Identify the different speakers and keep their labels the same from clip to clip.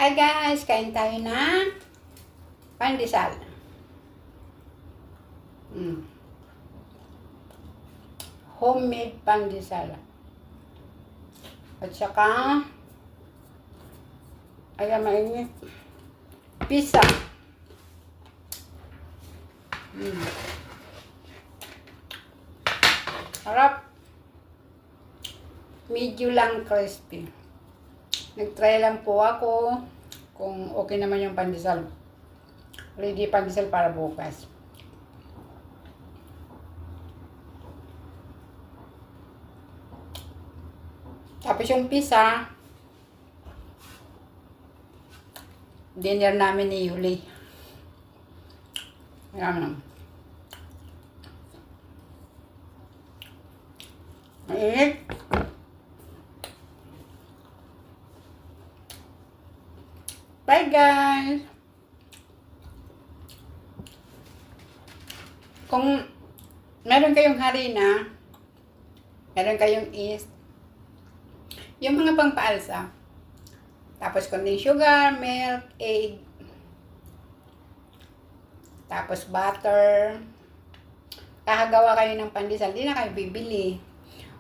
Speaker 1: Hi guys, kain tayo ng pandesal. Homemade pandesal. At saka, ayan mainit, pizza. Harap. Medyo lang crispy. Nag-try lang po ako kung okay naman yung pandesal. Ready pandesal para bukas. Tapos yung pizza, dinner namin ni Yuli. Ayan. Mainit. Bye guys! Kung meron kayong harina, meron kayong yeast, yung mga pangpaalsa, tapos konting sugar, milk, egg, tapos butter, kakagawa kayo ng pandesal, di na kayo bibili.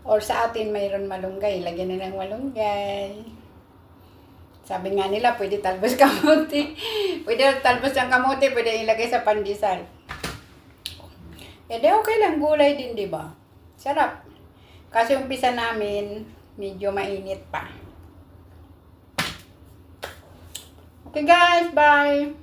Speaker 1: Or sa atin mayroon malunggay, lagyan na ng malunggay. Sabi nga nila, pwede talbos kamote. Pwede talbos ng kamote, pwede ilagay sa pandesal. E di okay lang, gulay din, di ba? Sarap. Kasi umpisa namin, medyo mainit pa. Okay guys, bye!